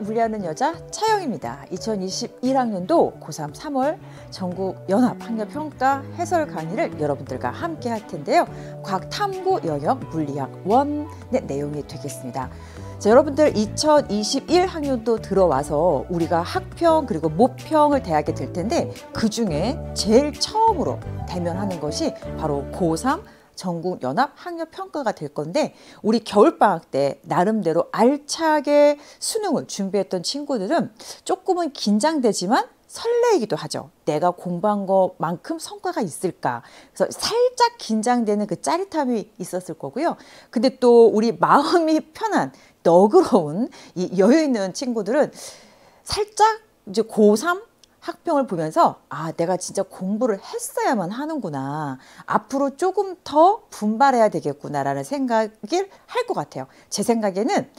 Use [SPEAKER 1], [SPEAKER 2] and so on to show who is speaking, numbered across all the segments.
[SPEAKER 1] 물리하는 여자 차영입니다. 2021학년도 고3 3월 전국연합학력평가 해설 강의를 여러분들과 함께 할 텐데요. 과학탐구 영역 물리학 1의 내용이 되겠습니다. 자, 여러분들 2021학년도 들어와서 우리가 학평 그리고 모평을 대하게 될 텐데 그중에 제일 처음으로 대면하는 것이 바로 고3 전국연합학력평가가 될 건데 우리 겨울방학 때 나름대로 알차게 수능을 준비했던 친구들은 조금은 긴장되지만 설레이기도 하죠. 내가 공부한 것만큼 성과가 있을까. 그래서 살짝 긴장되는 그 짜릿함이 있었을 거고요. 근데 또 우리 마음이 편한 너그러운 이 여유 있는 친구들은 살짝 이제 고3 학평을 보면서 아, 내가 진짜 공부를 했어야만 하는구나. 앞으로 조금 더 분발해야 되겠구나라는 생각을 할 것 같아요. 제 생각에는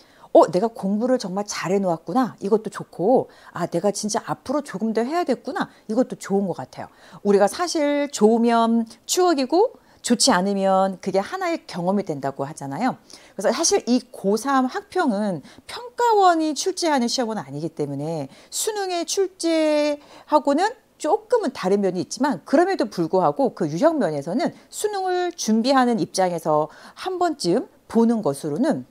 [SPEAKER 1] 내가 공부를 정말 잘해 놓았구나. 이것도 좋고 아, 내가 진짜 앞으로 조금 더 해야 됐구나. 이것도 좋은 것 같아요. 우리가 사실 좋으면 추억이고 좋지 않으면 그게 하나의 경험이 된다고 하잖아요. 그래서 사실 이 고3 학평은 평가원이 출제하는 시험은 아니기 때문에 수능에 출제하고는 조금은 다른 면이 있지만 그럼에도 불구하고 그 유형 면에서는 수능을 준비하는 입장에서 한 번쯤 보는 것으로는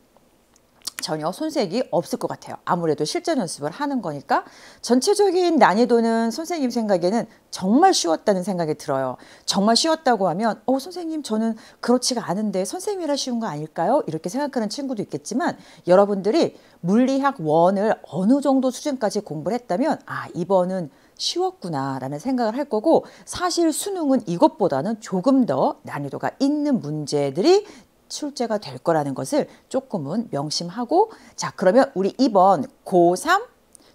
[SPEAKER 1] 전혀 손색이 없을 것 같아요. 아무래도 실전 연습을 하는 거니까 전체적인 난이도는 선생님 생각에는 정말 쉬웠다는 생각이 들어요. 정말 쉬웠다고 하면 선생님 저는 그렇지가 않은데 선생님이라 쉬운 거 아닐까요? 이렇게 생각하는 친구도 있겠지만 여러분들이 물리학 1을 어느 정도 수준까지 공부를 했다면 아, 이번은 쉬웠구나 라는 생각을 할 거고 사실 수능은 이것보다는 조금 더 난이도가 있는 문제들이 출제가 될 거라는 것을 조금은 명심하고 자, 그러면 우리 이번 고3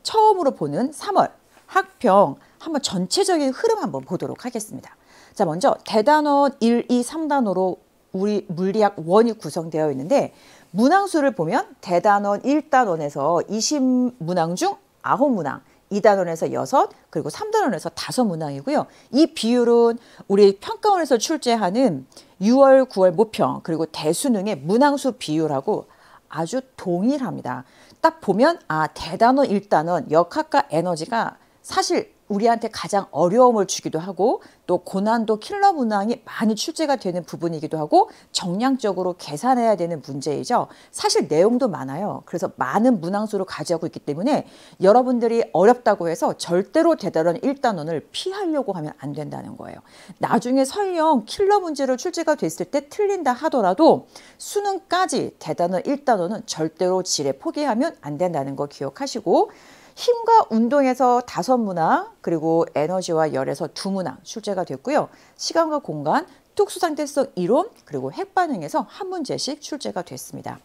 [SPEAKER 1] 처음으로 보는 3월 학평 한번 전체적인 흐름 한번 보도록 하겠습니다. 자, 먼저 대단원 1, 2, 3단원으로 우리 물리학 1이 구성되어 있는데 문항수를 보면 대단원 1단원에서 20문항 중 9문항 2단원에서 6, 그리고 3단원에서 5문항이고요. 이 비율은 우리 평가원에서 출제하는 6월, 9월 모평, 그리고 대수능의 문항수 비율하고 아주 동일합니다. 딱 보면 아, 대단원 1단원 역학과 에너지가 사실 우리한테 가장 어려움을 주기도 하고 또 고난도 킬러 문항이 많이 출제가 되는 부분이기도 하고 정량적으로 계산해야 되는 문제이죠. 사실 내용도 많아요. 그래서 많은 문항수를 가지고 있기 때문에 여러분들이 어렵다고 해서 절대로 대단원 1단원을 피하려고 하면 안 된다는 거예요. 나중에 설령 킬러 문제로 출제가 됐을 때 틀린다 하더라도 수능까지 대단원 1단원은 절대로 지레 포기하면 안 된다는 거 기억하시고 힘과 운동에서 5문항 그리고 에너지와 열에서 2문항 출제가 됐고요. 시간과 공간, 특수상대성 이론 그리고 핵반응에서 한 문제씩 출제가 됐습니다.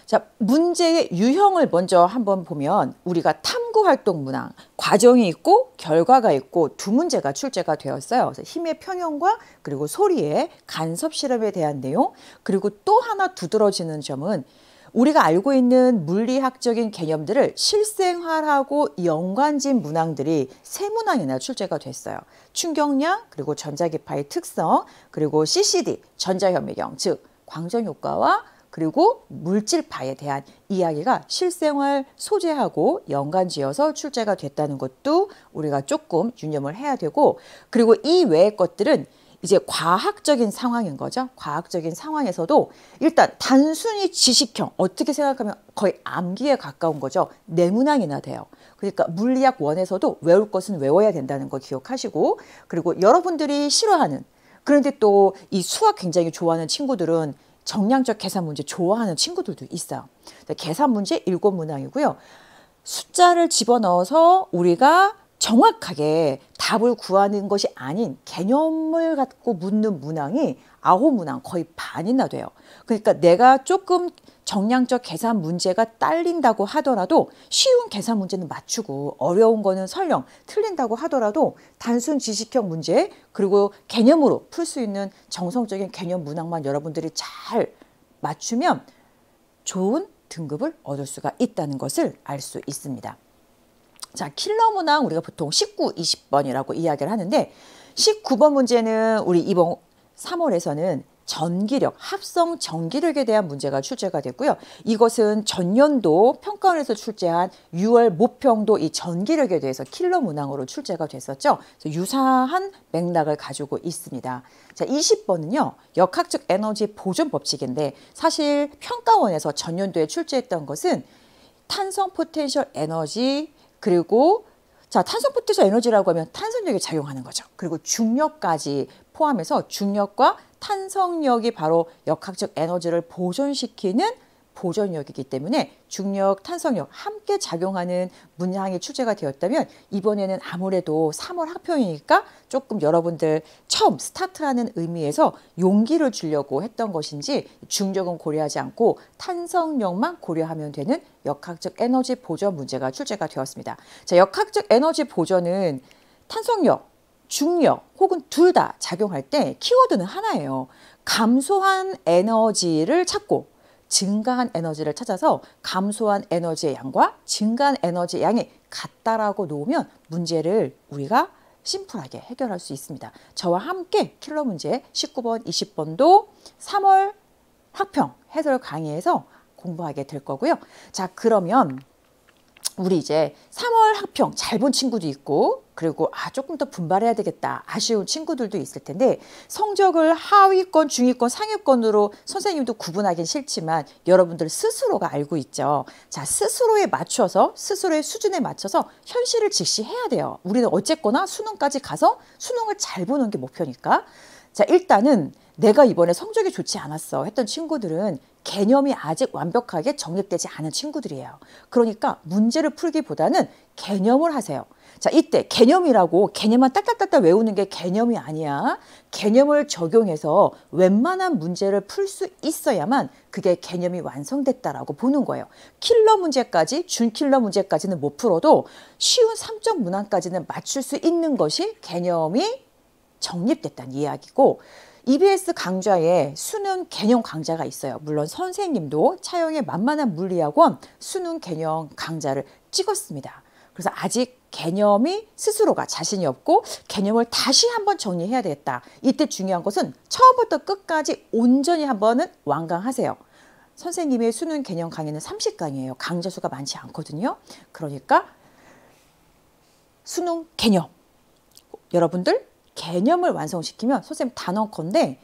[SPEAKER 1] 자, 문제의 유형을 먼저 한번 보면 우리가 탐구활동 문항, 과정이 있고 결과가 있고 2문제가 출제가 되었어요. 그래서 힘의 평형과 그리고 소리의 간섭 실험에 대한 내용 그리고 또 하나 두드러지는 점은 우리가 알고 있는 물리학적인 개념들을 실생활하고 연관진 문항들이 3문항이나 출제가 됐어요. 충격량, 그리고 전자기파의 특성, 그리고 CCD, 전자현미경, 즉 광전효과와 그리고 물질파에 대한 이야기가 실생활 소재하고 연관지어서 출제가 됐다는 것도 우리가 조금 유념을 해야 되고 그리고 이 외의 것들은 이제 과학적인 상황인 거죠. 과학적인 상황에서도 일단 단순히 지식형, 어떻게 생각하면 거의 암기에 가까운 거죠. 4문항이나 돼요. 그러니까 물리학 1에서도 외울 것은 외워야 된다는 거 기억하시고 그리고 여러분들이 싫어하는 그런데 또 이 수학 굉장히 좋아하는 친구들은 정량적 계산 문제 좋아하는 친구들도 있어요. 계산 문제 7문항이고요. 숫자를 집어넣어서 우리가 정확하게 답을 구하는 것이 아닌 개념을 갖고 묻는 문항이 9문항 거의 반이나 돼요. 그러니까 내가 조금 정량적 계산 문제가 딸린다고 하더라도 쉬운 계산 문제는 맞추고 어려운 거는 설령 틀린다고 하더라도 단순 지식형 문제 그리고 개념으로 풀 수 있는 정성적인 개념 문항만 여러분들이 잘 맞추면 좋은 등급을 얻을 수가 있다는 것을 알 수 있습니다. 자, 킬러 문항 우리가 보통 19, 20번이라고 이야기를 하는데 19번 문제는 우리 이번 3월에서는 전기력, 합성 전기력에 대한 문제가 출제가 됐고요. 이것은 전년도 평가원에서 출제한 6월 모평도 이 전기력에 대해서 킬러 문항으로 출제가 됐었죠. 그래서 유사한 맥락을 가지고 있습니다. 자, 20번은요. 역학적 에너지 보존 법칙인데 사실 평가원에서 전년도에 출제했던 것은 탄성 포텐셜 에너지 그리고 자, 탄성 포텐셜 에너지라고 하면 탄성력이 작용하는 거죠. 그리고 중력까지 포함해서 중력과 탄성력이 바로 역학적 에너지를 보존시키는 보존력이기 때문에 중력, 탄성력 함께 작용하는 문항이 출제가 되었다면 이번에는 아무래도 3월 학평이니까 조금 여러분들 처음 스타트하는 의미에서 용기를 주려고 했던 것인지 중력은 고려하지 않고 탄성력만 고려하면 되는 역학적 에너지 보존 문제가 출제가 되었습니다. 자, 역학적 에너지 보존은 탄성력, 중력 혹은 둘 다 작용할 때 키워드는 하나예요. 감소한 에너지를 찾고 증가한 에너지를 찾아서 감소한 에너지의 양과 증가한 에너지의 양이 같다라고 놓으면 문제를 우리가 심플하게 해결할 수 있습니다. 저와 함께 킬러 문제 19번, 20번도 3월 학평 해설 강의에서 공부하게 될 거고요. 자, 그러면 우리 이제 3월 학평 잘 본 친구도 있고 그리고 조금 더 분발해야 되겠다 아쉬운 친구들도 있을 텐데 성적을 하위권, 중위권, 상위권으로 선생님도 구분하긴 싫지만 여러분들 스스로가 알고 있죠. 자, 스스로에 맞춰서 스스로의 수준에 맞춰서 현실을 직시해야 돼요. 우리는 어쨌거나 수능까지 가서 수능을 잘 보는 게 목표니까. 자, 일단은 내가 이번에 성적이 좋지 않았어 했던 친구들은 개념이 아직 완벽하게 정립되지 않은 친구들이에요. 그러니까 문제를 풀기보다는 개념을 하세요. 자, 이때 개념이라고 개념만 딱딱딱딱 외우는 게 개념이 아니야. 개념을 적용해서 웬만한 문제를 풀 수 있어야만 그게 개념이 완성됐다라고 보는 거예요. 킬러 문제까지, 준킬러 문제까지는 못 풀어도 쉬운 3점 문항까지는 맞출 수 있는 것이 개념이 정립됐다는 이야기고 EBS 강좌에 수능 개념 강좌가 있어요. 물론 선생님도 차영의 만만한 물리학원 수능 개념 강좌를 찍었습니다. 그래서 아직 개념이 스스로가 자신이 없고 개념을 다시 한번 정리해야 되겠다. 이때 중요한 것은 처음부터 끝까지 온전히 한번은 완강하세요. 선생님의 수능 개념 강의는 30강이에요. 강좌 수가 많지 않거든요. 그러니까 수능 개념 여러분들 개념을 완성시키면 선생님 단언컨대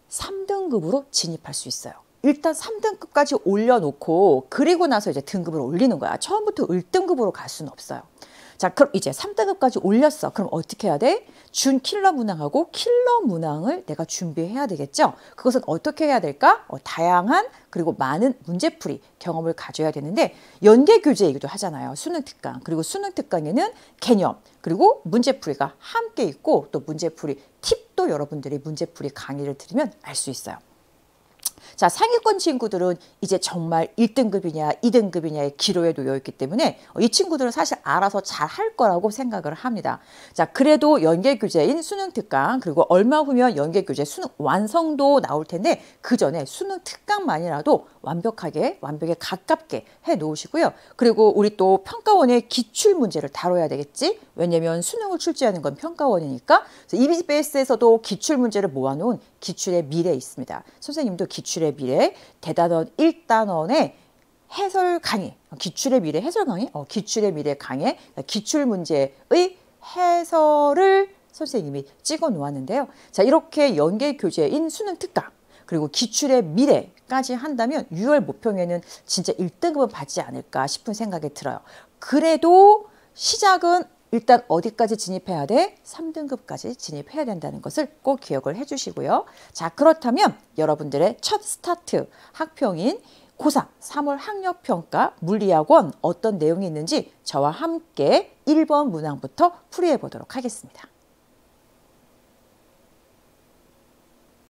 [SPEAKER 1] 3등급으로 진입할 수 있어요. 일단 3등급까지 올려놓고 그리고 나서 이제 등급을 올리는 거야. 처음부터 1등급으로 갈 수는 없어요. 자, 그럼 이제 3등급까지 올렸어. 그럼 어떻게 해야 돼? 준 킬러 문항하고 킬러 문항을 내가 준비해야 되겠죠. 그것은 어떻게 해야 될까? 다양한 그리고 많은 문제풀이 경험을 가져야 되는데 연계 교재이기도 하잖아요. 수능 특강. 그리고 수능 특강에는 개념 그리고 문제풀이가 함께 있고 또 문제풀이 팁도 여러분들이 문제풀이 강의를 들으면 알 수 있어요. 자, 상위권 친구들은 이제 정말 1등급이냐 2등급이냐의 기로에 놓여 있기 때문에 이 친구들은 사실 알아서 잘 할 거라고 생각을 합니다. 자, 그래도 연계교재인 수능 특강 그리고 얼마 후면 연계교재 수능 완성도 나올 텐데 그 전에 수능 특강만이라도 완벽에 가깝게 해 놓으시고요. 그리고 우리 또 평가원의 기출문제를 다뤄야 되겠지? 왜냐면 수능을 출제하는 건 평가원이니까. EBS에서도 기출문제를 모아놓은 기출의 미래 있습니다. 선생님도 기출의 미래 대단원 1단원의 해설 강의, 기출의 미래 해설 강의, 기출의 미래 강의, 기출문제의 해설을 선생님이 찍어 놓았는데요. 자, 이렇게 연계 교재인 수능 특강 그리고 기출의 미래까지 한다면 6월 모평에는 진짜 1등급은 받지 않을까 싶은 생각이 들어요. 그래도 시작은 일단 어디까지 진입해야 돼? 3등급까지 진입해야 된다는 것을 꼭 기억을 해주시고요. 자, 그렇다면 여러분들의 첫 스타트 학평인 고3 3월 학력평가 물리학원 어떤 내용이 있는지 저와 함께 1번 문항부터 풀이해 보도록 하겠습니다.